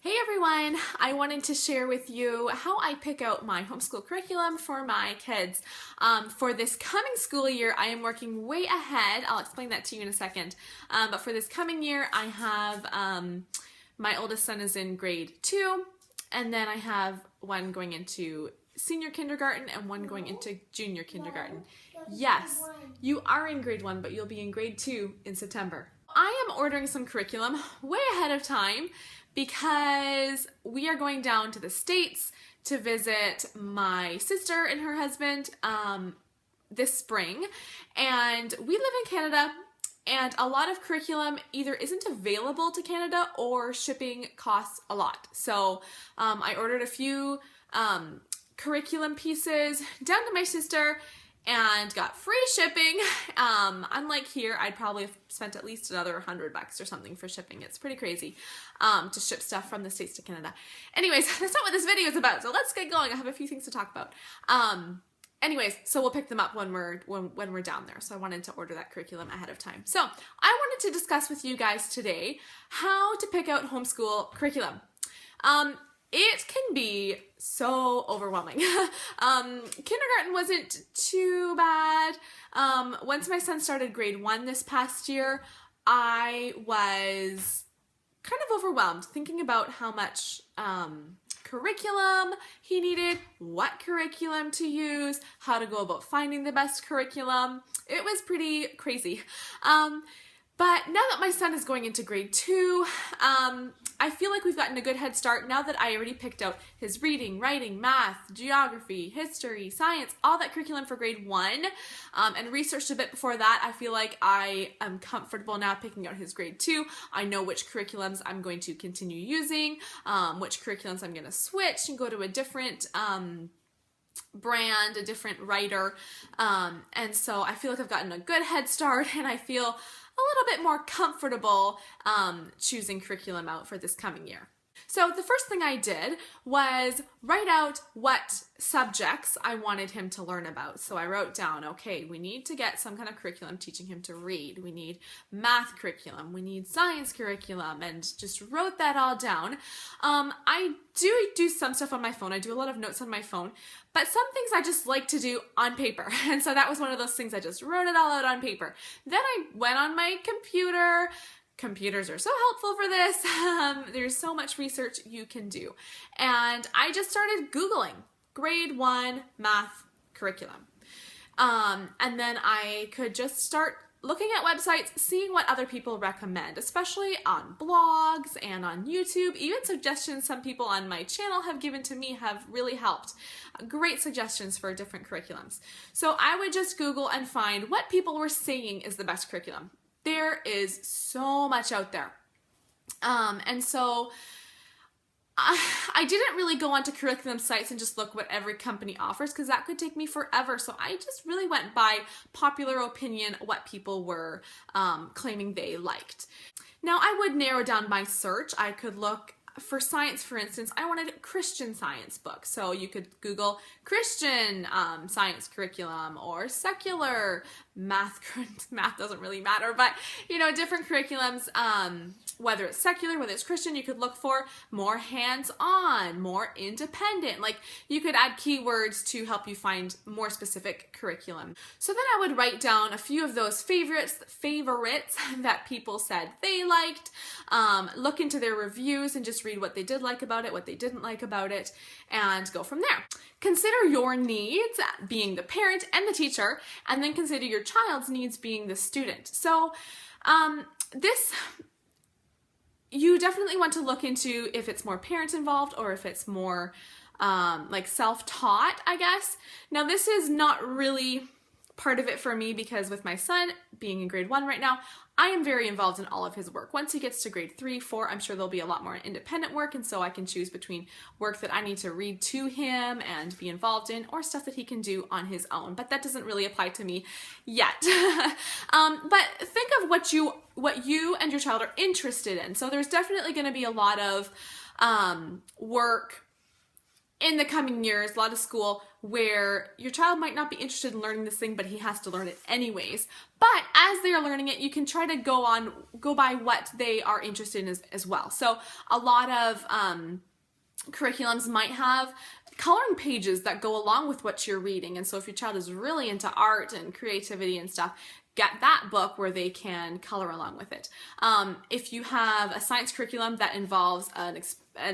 Hey everyone! I wanted to share with you how I pick out my homeschool curriculum for my kids. For this coming school year, I am working way ahead. I'll explain that to you in a second. But for this coming year, I have my oldest son is in grade 2, and then I have one going into senior kindergarten and one going into junior kindergarten. Yes, you are in grade 1, but you'll be in grade 2 in September. I am ordering some curriculum way ahead of time because we are going down to the States to visit my sister and her husband this spring. And we live in Canada, and a lot of curriculum either isn't available to Canada or shipping costs a lot. So I ordered a few curriculum pieces down to my sister and got free shipping. Unlike here, I'd probably have spent at least another $100 or something for shipping. It's pretty crazy to ship stuff from the States to Canada. Anyways, that's not what this video is about, so let's get going. I have a few things to talk about. Anyways, so we'll pick them up when we're down there. So I wanted to order that curriculum ahead of time. So I wanted to discuss with you guys today how to pick out homeschool curriculum. It can be so overwhelming. Kindergarten wasn't too bad. Once my son started grade 1 this past year, I was kind of overwhelmed thinking about how much curriculum he needed, what curriculum to use, how to go about finding the best curriculum. It was pretty crazy. But now that my son is going into grade 2, I feel like we've gotten a good head start now that I already picked out his reading, writing, math, geography, history, science, all that curriculum for grade 1, and researched a bit before that. I feel like I am comfortable now picking out his grade 2. I know which curriculums I'm going to continue using, which curriculums I'm going to switch and go to a different brand, a different writer, and so I feel like I've gotten a good head start, and I feel a little bit more comfortable choosing curriculum out for this coming year. So the first thing I did was write out what subjects I wanted him to learn about. So I wrote down, okay, we need to get some kind of curriculum teaching him to read. We need math curriculum. We need science curriculum, and just wrote that all down. I do some stuff on my phone. I do a lot of notes on my phone, but some things I just like to do on paper. And so that was one of those things. I just wrote it all out on paper. Then I went on my computer. Computers are so helpful for this. There's so much research you can do. And I just started Googling grade 1 math curriculum. And then I could just start looking at websites, seeing what other people recommend, especially on blogs and on YouTube. Even suggestions some people on my channel have given to me have really helped. Great suggestions for different curriculums. So I would just Google and find what people were saying is the best curriculum. There is so much out there. And so I didn't really go onto curriculum sites and just look what every company offers, because that could take me forever. So I just really went by popular opinion, what people were claiming they liked. Now I would narrow down my search. I could look for science, for instance. I wanted a Christian science book. So you could Google Christian science curriculum or secular math. Math doesn't really matter, but you know, different curriculums, whether it's secular, whether it's Christian, you could look for more hands-on, more independent. Like you could add keywords to help you find more specific curriculum. So then I would write down a few of those favorites that people said they liked, look into their reviews and just read what they did like about it, what they didn't like about it, and go from there. Consider your needs, being the parent and the teacher, and then consider your child's needs, being the student. So you definitely want to look into if it's more parent involved or if it's more like self-taught, I guess. Now this is not really part of it for me, because with my son being in grade 1 right now, I am very involved in all of his work. Once he gets to grade 3, 4, I'm sure there'll be a lot more independent work, and so I can choose between work that I need to read to him and be involved in, or stuff that he can do on his own. But that doesn't really apply to me yet. But think of what you and your child are interested in. So there's definitely going to be a lot of work in the coming years, a lot of school where your child might not be interested in learning this thing, but he has to learn it anyways. But as they are learning it, you can try to go by what they are interested in as well. So a lot of curriculums might have coloring pages that go along with what you're reading. And so if your child is really into art and creativity and stuff, get that book where they can color along with it. If you have a science curriculum that involves an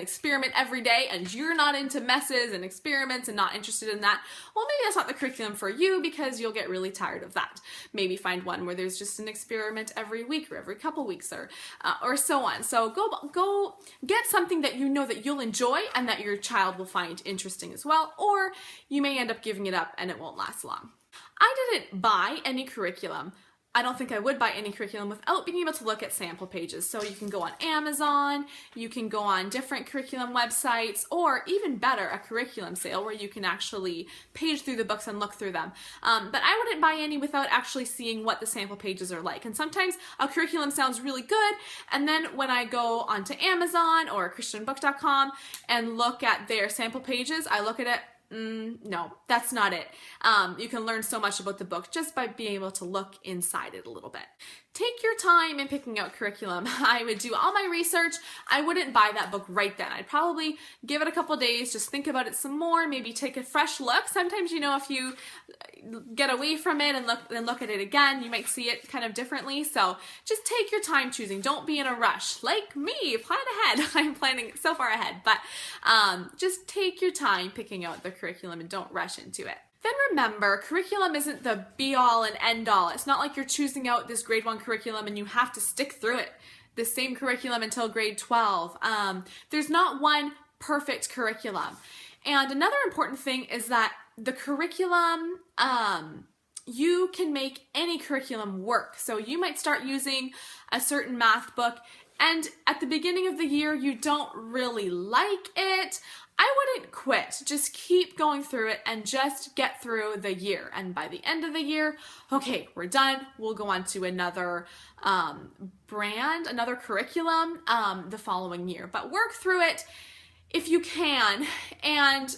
experiment every day and you're not into messes and experiments and not interested in that, well, maybe that's not the curriculum for you because you'll get really tired of that. Maybe find one where there's just an experiment every week or every couple weeks or so on. So go get something that you know that you'll enjoy and that your child will find interesting as well, or you may end up giving it up and it won't last long. I didn't buy any curriculum. I don't think I would buy any curriculum without being able to look at sample pages. So you can go on Amazon, you can go on different curriculum websites, or even better, a curriculum sale where you can actually page through the books and look through them. But I wouldn't buy any without actually seeing what the sample pages are like. And sometimes a curriculum sounds really good, and then when I go onto Amazon or christianbook.com and look at their sample pages, I look at it, no, that's not it. You can learn so much about the book just by being able to look inside it a little bit. Take your time in picking out curriculum. I would do all my research. I wouldn't buy that book right then. I'd probably give it a couple days, just think about it some more, maybe take a fresh look. Sometimes, you know, if you get away from it and look at it again, you might see it kind of differently. So just take your time choosing. Don't be in a rush. Like me, plan ahead. I'm planning so far ahead, but just take your time picking out the curriculum and don't rush into it. Then remember, curriculum isn't the be-all and end-all. It's not like you're choosing out this grade 1 curriculum and you have to stick through it, the same curriculum until grade 12. There's not one perfect curriculum. And another important thing is that the curriculum, you can make any curriculum work. So you might start using a certain math book and at the beginning of the year you don't really like it. I wouldn't quit. Just keep going through it and just get through the year. And by the end of the year, okay, we're done. We'll go on to another another curriculum the following year. But work through it if you can. And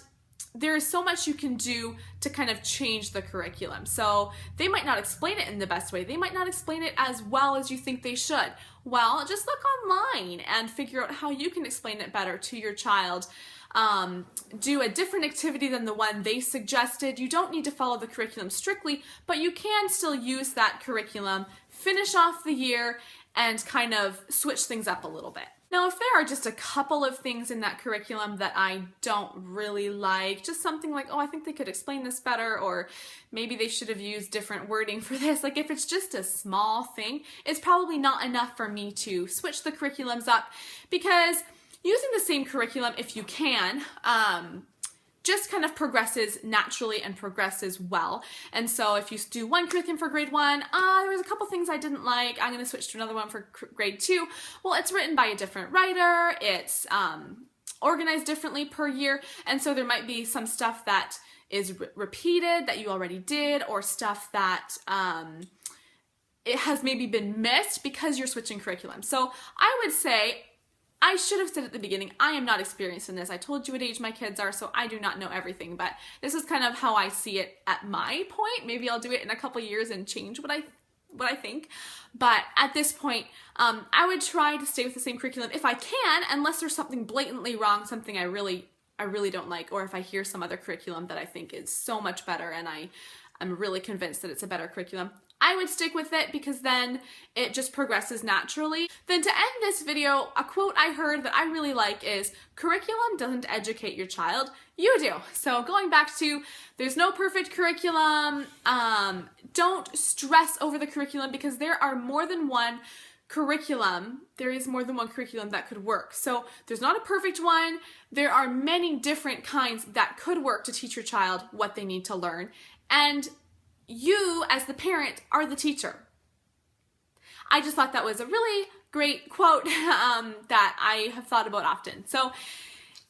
there is so much you can do to kind of change the curriculum. So they might not explain it in the best way. They might not explain it as well as you think they should. Well, just look online and figure out how you can explain it better to your child. Do a different activity than the one they suggested. You don't need to follow the curriculum strictly, but you can still use that curriculum, finish off the year, and kind of switch things up a little bit. Now, if there are just a couple of things in that curriculum that I don't really like, just something like, oh, I think they could explain this better, or maybe they should have used different wording for this. Like if it's just a small thing, it's probably not enough for me to switch the curriculums up, because using the same curriculum, if you can, just kind of progresses naturally and progresses well. And so if you do one curriculum for grade 1, there was a couple things I didn't like, I'm going to switch to another one for grade 2. Well, it's written by a different writer, it's organized differently per year, and so there might be some stuff that is repeated that you already did, or stuff that it has maybe been missed because you're switching curriculum. So I would say, I should have said at the beginning, I am not experienced in this. I told you what age my kids are, so I do not know everything, but this is kind of how I see it at my point. Maybe I'll do it in a couple years and change what I think. But at this point, I would try to stay with the same curriculum if I can, unless there's something blatantly wrong, something I really don't like, or if I hear some other curriculum that I think is so much better and I'm really convinced that it's a better curriculum. I would stick with it because then it just progresses naturally. Then to end this video, a quote I heard that I really like is, curriculum doesn't educate your child, you do. So going back to, there's no perfect curriculum, don't stress over the curriculum because there are more than one curriculum. There is more than one curriculum that could work. So there's not a perfect one. There are many different kinds that could work to teach your child what they need to learn. And you, as the parent, are the teacher. I just thought that was a really great quote that I have thought about often. So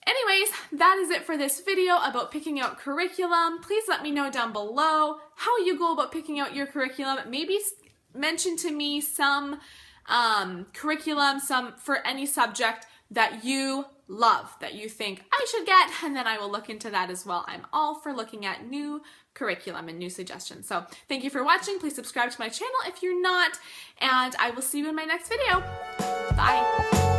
anyways, that is it for this video about picking out curriculum. Please let me know down below how you go about picking out your curriculum. Maybe mention to me some curriculum, some for any subject that you love, that you think I should get, and then I will look into that as well. I'm all for looking at new curriculum and new suggestions. So thank you for watching. Please subscribe to my channel if you're not, and I will see you in my next video. Bye.